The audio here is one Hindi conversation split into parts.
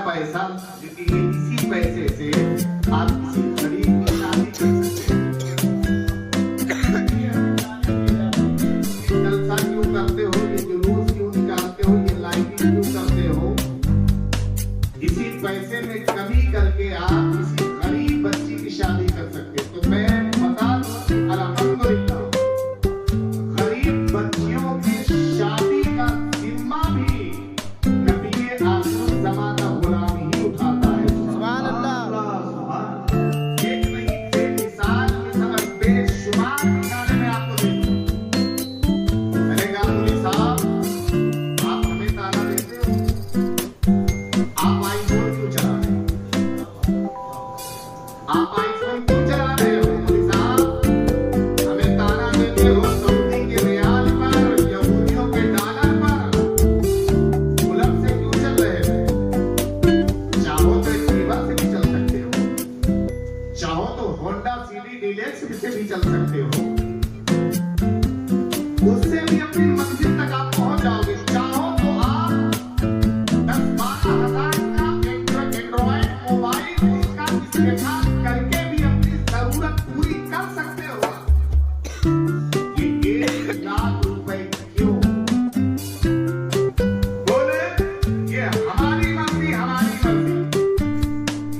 पैसा, इसी पैसे से आप किसी गरीब की शादी कर सकते हैं। जलसा क्यों करते हो, ये जुलूस क्यों निकालते हो, ये लाइटिंग क्यों करते हो? इसी पैसे में कभी करके आप किसी गरीब बच्ची की शादी कर सकते हो। तो मैं बता दूं, अल्हम्दुलिल्लाह, गरीब बच्चियों की शादी का जिम्मा भी नबी आखिर ज़माना गुलाम ही उठाता है। सुभान अल्लाह। एक नहीं एक मिसाल बेशुमार मिसालें मैं आपको दे दूं। मैंने कहा मौलवी साहब, आप हमें ताना देते हो, आप आईफोन क्यों चला रहे हो? आप आईफोन क्यों चला रहे हो? मौलवी साहब, हमें ताना देते हो सऊदी के रियाल पर, यहूदियों के डॉलर पर, गुलाम से क्यों चल रहे हो? चाहो तो एक्टिवा से भी चल सकते हो, चाहो तो होंडा सीडी डीलक्स से भी चल सकते हो, उससे भी अपनी मंजिल तक आप पहुंच जाओगे। चाहो तो आप 10-12 हजार का एंड्रॉइड मोबाइल उसका इस्तेमाल करके भी अपनी जरूरत पूरी कर सकते हो। ये 1 लाख रुपए क्यों? बोले ये हमारी मर्जी, हमारी मर्जी,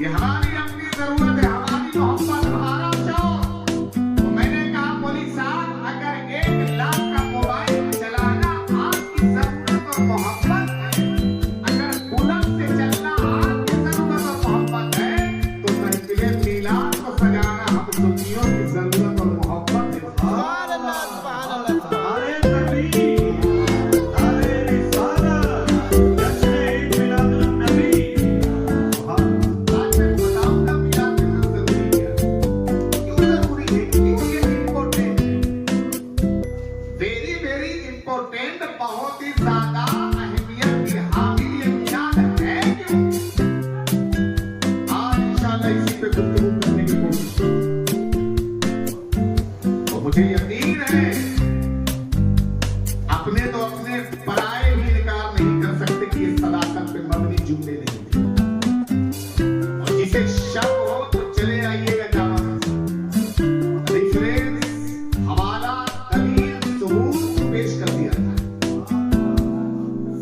ये हमारी अपनी जरूरत है, हमारी मोहब्बत, हमारा शौक। तो मैंने कहा मौलवी साहब, अगर 1 लाख का मोबाइल चलाना आपकी जरूरत और मोहब्बत है, अगर बुलंद से चलना आपकी जरूरत और मोहब्बत है, तो महफिल मिलाद को सजाना हम दुनिया की जरूरत और मोहब्बत है। सुभान अल्लाह, सुभान अल्लाह। अरे नबी, अरे रिसालत, जश्न मिलादुन नबी। आज मैं बताऊंगा मिलाद कितना जरूरी है, क्यों जरूरी है, क्यों ये इम्पोर्टेंट है, वेरी वेरी इम्पोर्टेंट, बहुत ही ज्यादा अहमियत की हामिल ये मिलाद है। क्यों? आज इंशाल्लाह इसी पे गुफ्तगू करने की कोशिश करूंगा। तो मुझे यकीन है अपने तो अपने पराये भी इनकार नहीं कर सकते कि ये सदाकत पे मबनी जुमले नहीं थे। और जिसे शक हो तो चले आइएगा जामा मस्जिद, रेफरेंस, हवाला, दलील, सबूत पेश कर दिया था।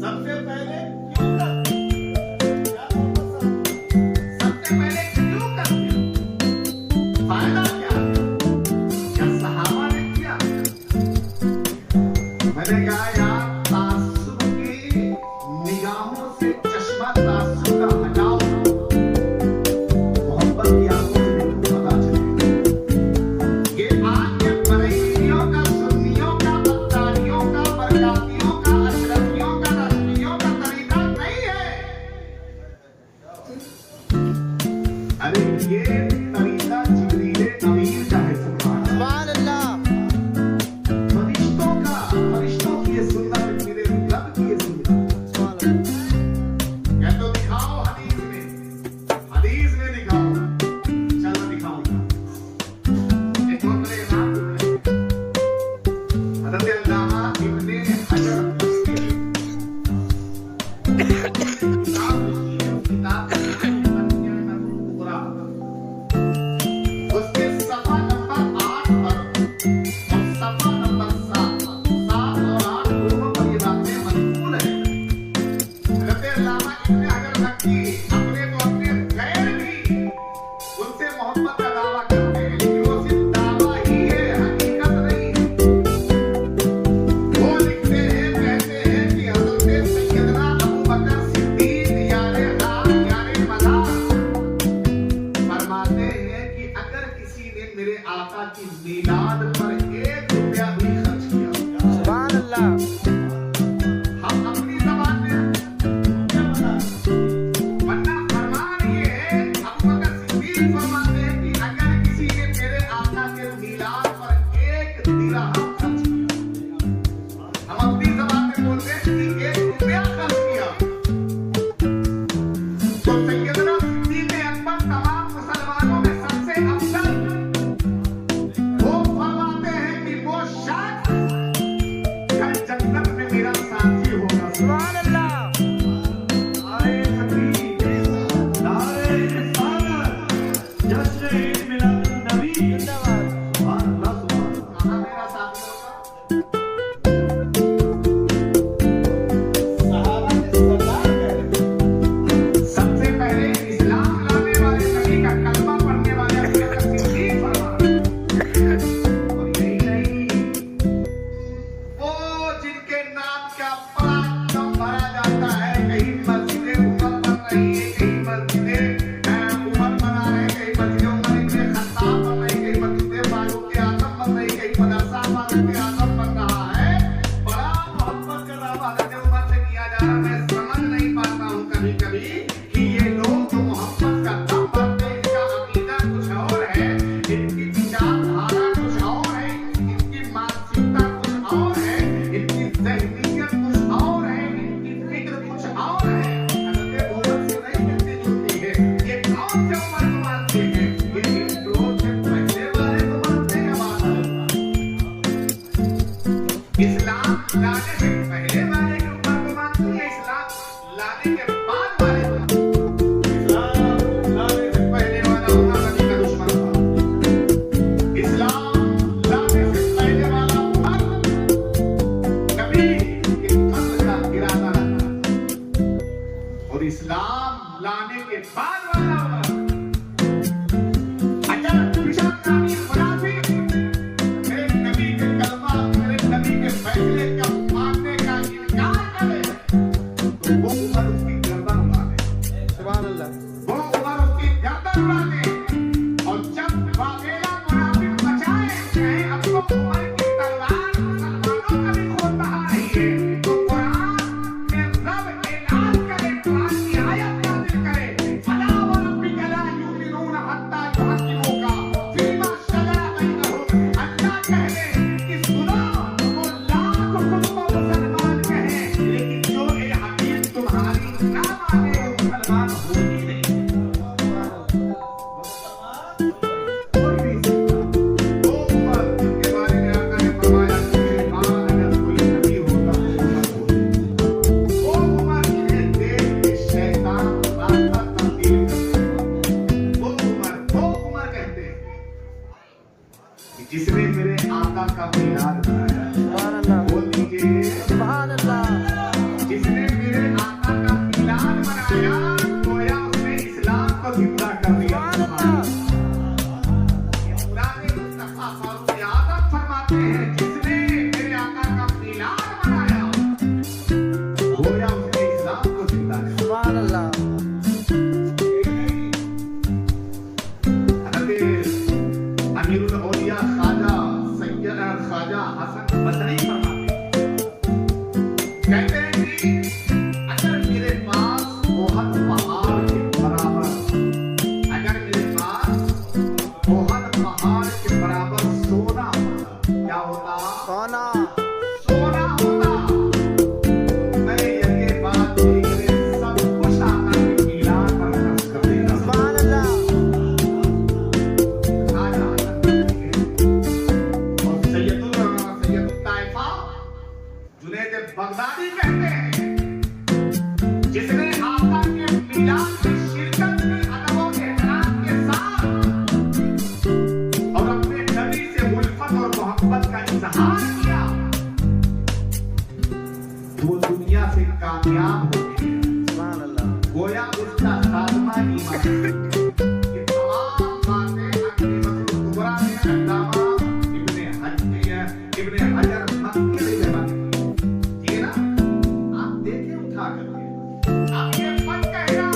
सबसे पहले क्यों करते? सबसे पहले क्यों करते हैं? फायदा क्या है? क्या सहाबा ने किया? मैंने कहा यार, तासुब की निगाहों से चश्मा तासुब का हटाओ, मोहब्बत की आंखों से देखो, पता चले। ये आज के बरेलियों का, सुन्नियों का, अत्तारियों का, बरकातियों का, अशरफियों का, नशरियों का तरीका नहीं है। अरे ये तरीका जिब्रील अमीर का है। सुभान सुभान अल्लाह। फरिश्तों का, फरिश्तों की ये सुन्नत, मेरे रब की ये सुन्नत। सुभान अल्लाह। या तो दिखाओ हदीस में दिखाओ, चलो दिखाऊंगा। एक बहुत बड़े इमाम गुजरे, हज़रत अल्लामा इब्ने हजर किताब लिखी है, किताब का नाम है मदीनतुल कुबरा। ये लोग जो मोहब्बत का दम भरते हैं, इनका अकीदा कुछ और है, इनकी विचारधारा कुछ और है, इनकी मानसिकता कुछ और है, इनकी ज़हनियत कुछ और है, इनकी फिक्र कुछ और है। हज़रत उमर से नहीं मिलती जुलती है। ये कौन से उमर को मानते हैं? ये इन लोगों से पहले वाले को मानते हैं। बात इस्लाम लाने से पहले वाले के उमर को मानते हैं, इस्लाम लाने के बाद वाले को। इस्लाम लाने से पहले वाला उमर नबी का दुश्मन था। इस्लाम लाने से पहले वाला उमर नबी के कत्ल का इरादा रखता, और इस्लाम लाने के बाद वाला उमर अचानक पिशाचारी मुनाफिक मेरे नबी के कलमा, मेरे नबी के फैसले का मानने का इनकार करे, तो वो उमर उसकी गर्दन उड़ा दे। सुभान अल्लाह। वो उमर उसकी गर्दन उड़ा दे। और जब वाक़ेला मुनाफिक बचाए कहे अब तो उमर की तलवार मुसलमानों का भी खून बहा रही है, तो कुरान में रब ऐलान करे, कुरान की आयत नाज़िल करे, फला व रब्बिका ला युमिनून हत्ता युहक्किमूका फीमा शजरा बैनहुम। अल्लाह कह दे कि सुनो, वो लाख खुद को मुसलमान कहे, लेकिन जो ये हकीम तुम्हारी ना माने वो मुसलमान हो ही नहीं। कोई भी वो उमर जिनके बारे में आका ने फरमाया कि हाँ अगर कोई नबी होता तो उमर होता। वो उमर जिन्हें देख के शैतान रास्ता तब्दील करते, वो उमर कहते हैं कि जिसने मेरे आका का मीलाद बनाया। सुभान अल्लाह। बोल दीजिए, सुभान अल्लाह। जिसने मेरे आका का मीलाद बनाया, गोया उसने इस्लाम को जिंदा कर दिया। सुभान अल्लाह। पुराने मुस्तफा फारूक आज़म फरमाते हैं, जिसने मेरे आका का मीलाद बनाया, गोया उसने इस्लाम को जिंदा कर दिया। सुभान अल्लाह। हज़रत अमीरुल औलिया ख्वाजा सैयद ख्वाजा हसन बसरी फरमाते हैं, कहते हैं कि अगर मेरे पास ओहद पहाड़ के बराबर, अगर मेरे पास ओहद पहाड़ के बराबर सोना होता, क्या होता? सोना। सोना होता, मैं यज्ञ बात देखने सब कुछ आका के मीलाद पर खर्च कर देता। सुभान अल्लाह। ख्वाजा हसन बसरी के और सैयदुल ताइफा जुनैद बगदादी कहते हैं, जिसने आका के मीलाद में शिरकत की अदब व एहतराम के साथ और अपने नबी से उल्फत और मोहब्बत का इजहार किया, वो दुनिया से कामयाब हो गई है। सुभान अल्लाह। गोया उसका खात्मा ईमान। ये तमाम बातें अपनी मसरूफ कुबरा में अल्लामा इब्ने हजर मक्की ने बयान की। ठीक है ना? आप देखें उठा करके, आप ये मत कहना